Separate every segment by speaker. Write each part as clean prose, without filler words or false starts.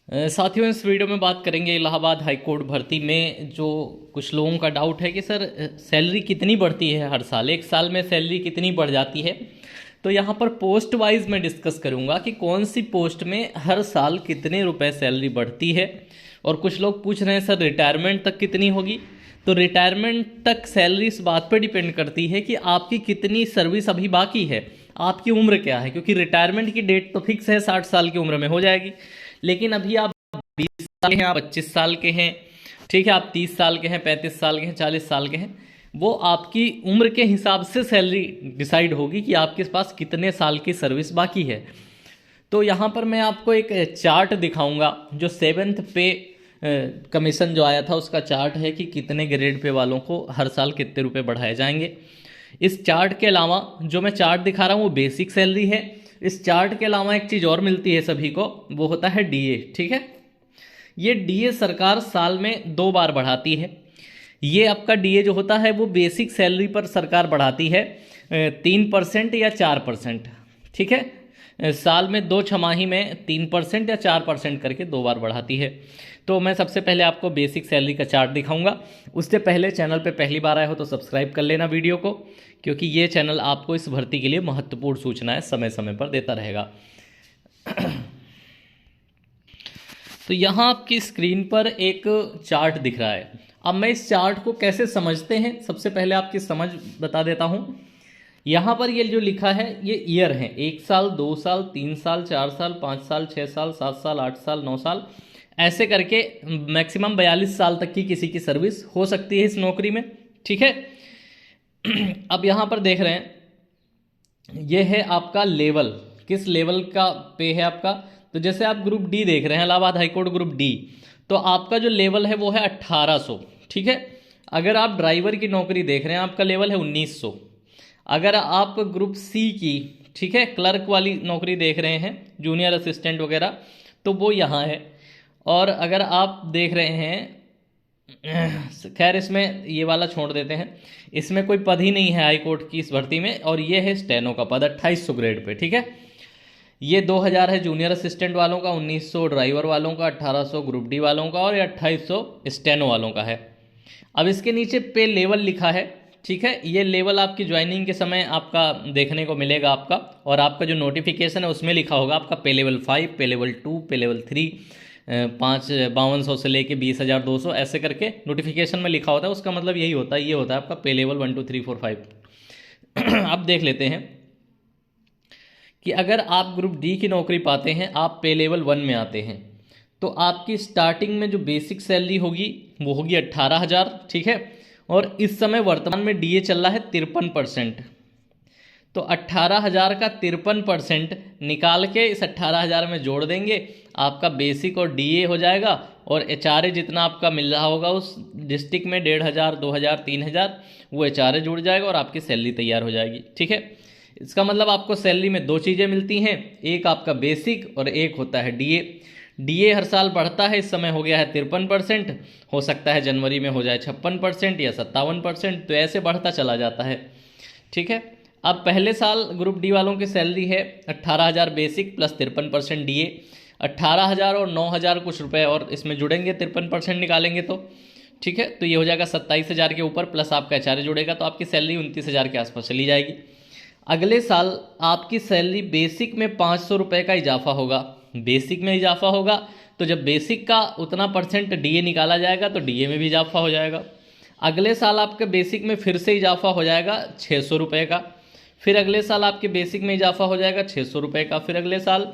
Speaker 1: साथियों, इस वीडियो में बात करेंगे इलाहाबाद हाई कोर्ट भर्ती में जो कुछ लोगों का डाउट है कि सर सैलरी कितनी बढ़ती है हर साल, एक साल में सैलरी कितनी बढ़ जाती है। तो यहाँ पर पोस्ट वाइज मैं डिस्कस करूँगा कि कौन सी पोस्ट में हर साल कितने रुपए सैलरी बढ़ती है। और कुछ लोग पूछ रहे हैं सर रिटायरमेंट तक कितनी होगी। तो रिटायरमेंट तक सैलरी इस बात पर डिपेंड करती है कि आपकी कितनी सर्विस अभी बाकी है, आपकी उम्र क्या है, क्योंकि रिटायरमेंट की डेट तो फिक्स है 60 साल की उम्र में हो जाएगी। लेकिन अभी आप 20 साल के हैं, आप 25 साल के हैं, ठीक है, आप 30 साल के हैं, 35 साल के हैं, 40 साल के हैं, वो आपकी उम्र के हिसाब से सैलरी डिसाइड होगी कि आपके पास कितने साल की सर्विस बाकी है। तो यहाँ पर मैं आपको एक चार्ट दिखाऊंगा जो 7th पे कमीशन जो आया था उसका चार्ट है कि कितने ग्रेड पे वालों को हर साल कितने रुपए बढ़ाए जाएंगे। इस चार्ट के अलावा जो मैं चार्ट दिखा रहा हूँ वो बेसिक सैलरी है। इस चार्ट के अलावा एक चीज़ और मिलती है सभी को, वो होता है डीए। ठीक है, ये डीए सरकार साल में 2 बार बढ़ाती है। ये आपका डीए जो होता है वो बेसिक सैलरी पर सरकार बढ़ाती है 3% या 4%। ठीक है, साल में 2 छमाही में 3% या 4% करके 2 बार बढ़ाती है। तो मैं सबसे पहले आपको बेसिक सैलरी का चार्ट दिखाऊंगा। उससे पहले चैनल पे पहली बार आए हो तो सब्सक्राइब कर लेना वीडियो को, क्योंकि ये चैनल आपको इस भर्ती के लिए महत्वपूर्ण सूचनाएं समय समय पर देता रहेगा। तो यहाँ आपकी स्क्रीन पर एक चार्ट दिख रहा है। अब मैं इस चार्ट को कैसे समझते हैं, सबसे पहले आपकी समझ बता देता हूँ। यहाँ पर ये जो लिखा है ये ईयर है, 1 साल, 2 साल, 3 साल, 4 साल, 5 साल, 6 साल, 7 साल, 8 साल, 9 साल, ऐसे करके मैक्सिमम 42 साल तक की किसी की सर्विस हो सकती है इस नौकरी में। ठीक है, अब यहाँ पर देख रहे हैं ये है आपका लेवल, किस लेवल का पे है आपका। तो जैसे आप ग्रुप डी देख रहे हैं, इलाहाबाद हाईकोर्ट ग्रुप डी, तो आपका जो लेवल है वो है 1800। ठीक है, अगर आप ड्राइवर की नौकरी देख रहे हैं आपका लेवल है 1900। अगर आप ग्रुप सी की, ठीक है, क्लर्क वाली नौकरी देख रहे हैं, जूनियर असिस्टेंट वगैरह, तो वो यहाँ है। और अगर आप देख रहे हैं, खैर इसमें ये वाला छोड़ देते हैं, इसमें कोई पद ही नहीं है हाई कोर्ट की इस भर्ती में, और ये है स्टेनो का पद 2800 ग्रेड पे। ठीक है, ये 2000 है जूनियर असिस्टेंट वालों का, 1900 ड्राइवर वालों का, 1800 ग्रुप डी वालों का, और ये 2800 स्टेनो वालों का है। अब इसके नीचे पे लेवल लिखा है। ठीक है, ये लेवल आपकी ज्वाइनिंग के समय आपका देखने को मिलेगा आपका, और आपका जो नोटिफिकेशन है उसमें लिखा होगा आपका पे लेवल 5, पे लेवल 2, पे लेवल 3, 5200 से लेके 20,200 ऐसे करके नोटिफिकेशन में लिखा होता है। उसका मतलब यही होता है, ये होता है आपका पे लेवल 1 2 3 4 5। अब देख लेते हैं कि अगर आप ग्रुप डी की नौकरी पाते हैं, आप पे लेवल 1 में आते हैं, तो आपकी स्टार्टिंग में जो बेसिक सैलरी होगी वो होगी 18,000। ठीक है, और इस समय वर्तमान में डीए चल रहा है 53%। तो 18,000 का 53% निकाल के इस 18,000 में जोड़ देंगे, आपका बेसिक और डीए हो जाएगा, और एचआरए जितना आपका मिल रहा होगा उस डिस्ट्रिक्ट में 1,500, 2,000, 3,000, वो एचआरए जुड़ जाएगा और आपकी सैलरी तैयार हो जाएगी। ठीक है, इसका मतलब आपको सैलरी में 2 चीज़ें मिलती हैं, एक आपका बेसिक और एक होता है डीए। डीए हर साल बढ़ता है, इस समय हो गया है 53%, हो सकता है जनवरी में हो जाए 56% या 57%, तो ऐसे बढ़ता चला जाता है। ठीक है, अब पहले साल ग्रुप डी वालों की सैलरी है 18,000 बेसिक प्लस 53% डीए। 18,000 और 9,000 कुछ रुपए और इसमें जुड़ेंगे, 53% निकालेंगे तो। ठीक है, तो ये हो जाएगा 27,000 के ऊपर, प्लस आपका एचआरए जुड़ेगा, तो आपकी सैलरी 29,000 के आसपास चली जाएगी। अगले साल आपकी सैलरी बेसिक में 500 रुपये का इजाफा होगा। बेसिक में इजाफा होगा तो जब बेसिक का उतना परसेंट डीए निकाला जाएगा तो डीए में भी इजाफा हो जाएगा। अगले साल आपके बेसिक में फिर से इजाफा हो जाएगा 600 रुपये का, फिर अगले साल आपके बेसिक में इजाफा हो जाएगा 600 रुपये का, फिर अगले साल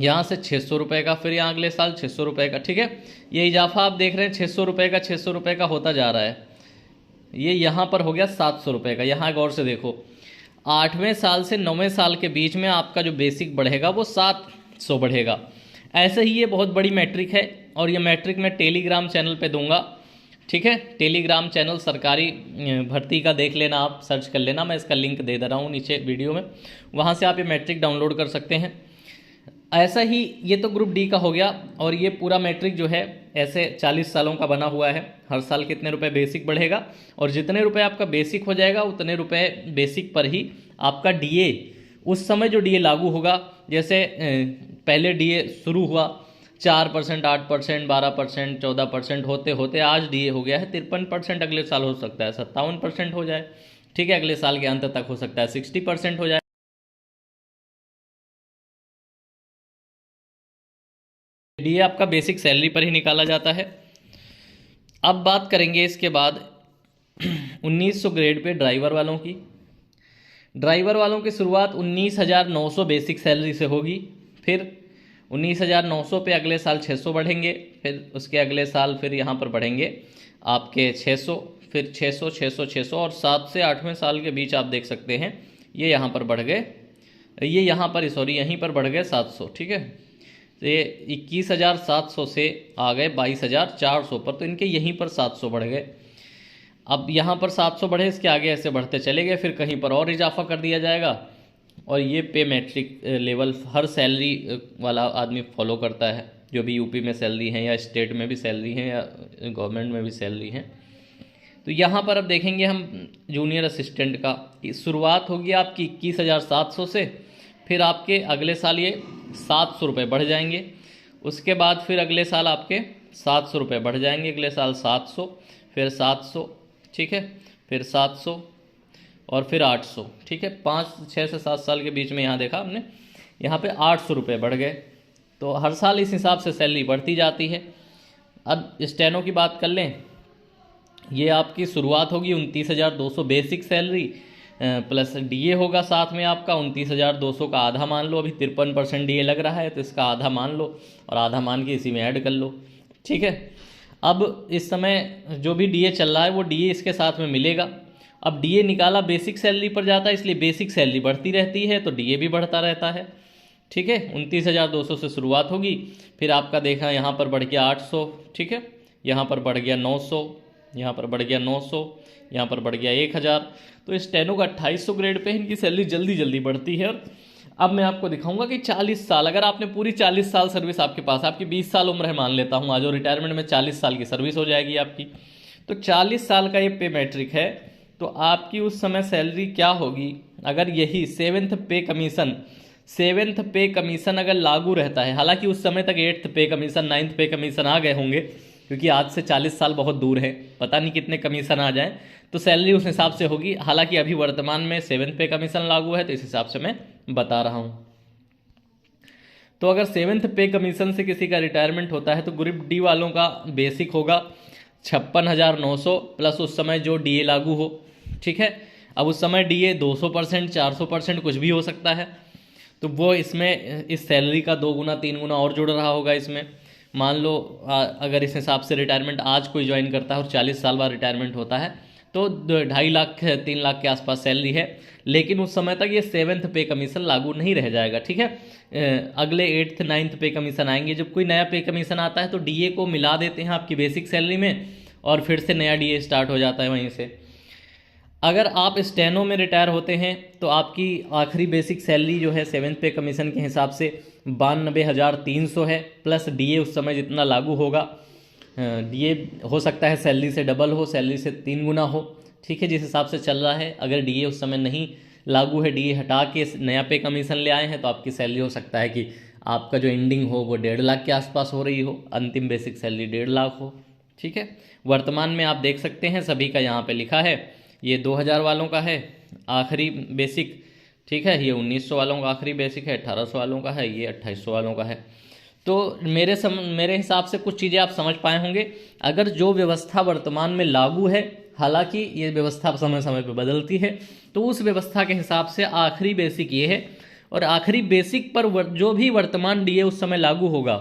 Speaker 1: यहाँ से 600 रुपये का, फिर यहाँ अगले साल 600 रुपये का। ठीक है, ये इजाफा आप देख रहे हैं 600 रुपये का, 600 रुपये का होता जा रहा है। ये यहाँ पर हो गया 700 रुपये का। यहाँ गौर से देखो, 8वें साल से 9वें साल के बीच में आपका जो बेसिक बढ़ेगा वो 700 बढ़ेगा। ऐसे ही ये बहुत बड़ी मैट्रिक है, और ये मैट्रिक मैं टेलीग्राम चैनल पे दूंगा। ठीक है, टेलीग्राम चैनल सरकारी भर्ती का देख लेना, आप सर्च कर लेना, मैं इसका लिंक दे रहा हूँ नीचे वीडियो में, वहाँ से आप ये मैट्रिक डाउनलोड कर सकते हैं। ऐसा ही ये तो ग्रुप डी का हो गया, और ये पूरा मैट्रिक जो है ऐसे 40 सालों का बना हुआ है। हर साल कितने रुपए बेसिक बढ़ेगा, और जितने रुपए आपका बेसिक हो जाएगा उतने रुपए बेसिक पर ही आपका डीए, उस समय जो डीए लागू होगा, जैसे पहले डीए शुरू हुआ 4%, 8%, 12%, 14% होते होते आज डीए हो गया है 53%। अगले साल हो सकता है 57% हो जाए, ठीक है। अगले साल के अंत तक हो सकता है 60% हो जाए। डीए आपका बेसिक सैलरी पर ही निकाला जाता है। अब बात करेंगे इसके बाद 1900 ग्रेड पे ड्राइवर वालों की। ड्राइवर वालों की शुरुआत 19,900 बेसिक सैलरी से होगी, फिर 19,900 पे अगले साल 600 बढ़ेंगे, फिर उसके अगले साल फिर यहाँ पर बढ़ेंगे आपके 600, फिर 600, 600, 600 और 7 से 8वें साल के बीच आप देख सकते हैं ये यहाँ पर बढ़ गए, ये यहाँ पर सॉरी यहीं पर बढ़ गए 700, ठीक है। तो ये 21,700 से आ गए 22,400 पर, तो इनके यहीं पर 700 बढ़ गए। अब यहाँ पर 700 बढ़े, इसके आगे ऐसे बढ़ते चले गए, फिर कहीं पर और इजाफा कर दिया जाएगा। और ये पे मैट्रिक लेवल हर सैलरी वाला आदमी फॉलो करता है, जो भी यूपी में सैलरी है या स्टेट में भी सैलरी है या गवर्नमेंट में भी सैलरी है। तो यहाँ पर अब देखेंगे हम जूनियर असिस्टेंट का, शुरुआत होगी आपकी 21,700 से, फिर आपके अगले साल ये 700 रुपये बढ़ जाएंगे, उसके बाद फिर अगले साल आपके 700 रुपये बढ़ जाएंगे, अगले साल 700, फिर 700, ठीक है, फिर 700 और फिर 800, ठीक है। 5, 6 से 7 साल के बीच में यहाँ देखा हमने, यहाँ पे 800 रुपये बढ़ गए। तो हर साल इस हिसाब से सैलरी बढ़ती जाती है। अब स्टेनो की बात कर लें, ये आपकी शुरुआत होगी 29,200 बेसिक सैलरी प्लस डीए होगा साथ में आपका 29,200 का आधा मान लो, अभी 53% डीए लग रहा है तो इसका आधा मान लो और आधा मान के इसी में ऐड कर लो, ठीक है। अब इस समय जो भी डीए चल रहा है वो डीए इसके साथ में मिलेगा। अब डीए निकाला बेसिक सैलरी पर जाता है, इसलिए बेसिक सैलरी बढ़ती रहती है तो डीए भी बढ़ता रहता है, ठीक है। 29,200 से शुरुआत होगी, फिर आपका देखा यहाँ पर बढ़ गया 800, ठीक है, यहाँ पर बढ़ गया 900, यहाँ पर बढ़ गया 900, यहाँ पर बढ़ गया 1,000। तो स्टेनो का 2800 ग्रेड पे इनकी सैलरी जल्दी जल्दी बढ़ती है। और अब मैं आपको दिखाऊंगा कि 40 साल, अगर आपने पूरी 40 साल सर्विस आपके पास, आपकी 20 साल उम्र है मान लेता हूँ आज, और रिटायरमेंट में 40 साल की सर्विस हो जाएगी आपकी, तो 40 साल का ये पे मैट्रिक है, तो आपकी उस समय सैलरी क्या होगी अगर यही सेवेंथ पे कमीशन अगर लागू रहता है। हालांकि उस समय तक 8th पे कमीशन 9th पे कमीशन आ गए होंगे, क्योंकि आज से 40 साल बहुत दूर है, पता नहीं कितने कमीशन आ जाएं, तो सैलरी उस हिसाब से होगी। हालांकि अभी वर्तमान में 7th पे कमीशन लागू है, तो इस हिसाब से मैं बता रहा हूं। तो अगर 7th पे कमीशन से किसी का रिटायरमेंट होता है तो ग्रुप डी वालों का बेसिक होगा 56,900 प्लस उस समय जो डीए लागू हो, ठीक है। अब उस समय डीए 200%, 400% कुछ भी हो सकता है, तो वो इसमें इस सैलरी का 2 गुना 3 गुना और जुड़ रहा होगा इसमें। मान लो अगर इस हिसाब से रिटायरमेंट आज कोई ज्वाइन करता है और 40 साल बाद रिटायरमेंट होता है तो 2.5 लाख 3 लाख के आसपास सैलरी है, लेकिन उस समय तक ये 7th पे कमीशन लागू नहीं रह जाएगा, ठीक है। अगले 8th 9th पे कमीशन आएंगे, जब कोई नया पे कमीशन आता है तो डीए को मिला देते हैं आपकी बेसिक सैलरी में और फिर से नया डीए स्टार्ट हो जाता है वहीं से। अगर आप स्टेनो में रिटायर होते हैं तो आपकी आखिरी बेसिक सैलरी जो है 7th पे कमीशन के हिसाब से 92,300 है, प्लस डीए उस समय जितना लागू होगा, डीए हो सकता है सैलरी से डबल हो, सैलरी से 3 गुना हो, ठीक है, जिस हिसाब से चल रहा है। अगर डीए उस समय नहीं लागू है, डीए हटा के नया पे कमीशन ले आए हैं, तो आपकी सैलरी हो सकता है कि आपका जो एंडिंग हो वो 1.5 लाख के आसपास हो रही हो, अंतिम बेसिक सैलरी 1.5 लाख हो, ठीक है। वर्तमान में आप देख सकते हैं सभी का यहाँ पे लिखा है, ये 2000 वालों का है आखिरी बेसिक, ठीक है, ये 1900 वालों का आखिरी बेसिक है, 1800 वालों का है, ये 2800 वालों का है। तो मेरे हिसाब से कुछ चीज़ें आप समझ पाए होंगे। अगर जो व्यवस्था वर्तमान में लागू है, हालांकि ये व्यवस्था समय समय पर बदलती है, तो उस व्यवस्था के हिसाब से आखिरी बेसिक ये है, और आखिरी बेसिक पर जो भी वर्तमान डीए उस समय लागू होगा,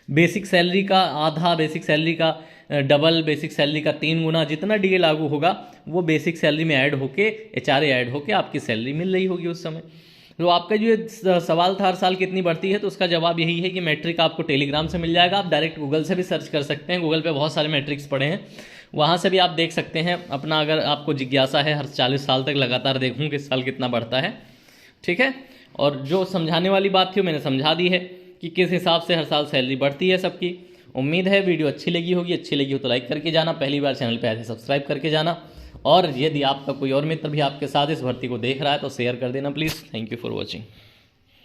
Speaker 1: बेसिक सैलरी का आधा, बेसिक सैलरी का डबल, बेसिक सैलरी का 3 गुना, जितना डीए लागू होगा वो बेसिक सैलरी में ऐड होके, एचआरए ऐड होके आपकी सैलरी मिल रही होगी उस समय। तो आपका जो सवाल था हर साल कितनी बढ़ती है, तो उसका जवाब यही है कि मैट्रिक आपको टेलीग्राम से मिल जाएगा। आप डायरेक्ट गूगल से भी सर्च कर सकते हैं, गूगल पे बहुत सारे मैट्रिक्स पड़े हैं, वहाँ से भी आप देख सकते हैं अपना, अगर आपको जिज्ञासा है हर 40 साल तक लगातार देखूँ कि इस साल कितना बढ़ता है, ठीक है। और जो समझाने वाली बात थी मैंने समझा दी है कि किस हिसाब से हर साल सैलरी बढ़ती है सबकी। उम्मीद है वीडियो अच्छी लगी होगी, अच्छी लगी हो तो लाइक करके जाना, पहली बार चैनल पे आए थे सब्सक्राइब करके जाना, और यदि आपका कोई और मित्र भी आपके साथ इस भर्ती को देख रहा है तो शेयर कर देना please. Thank you for watching.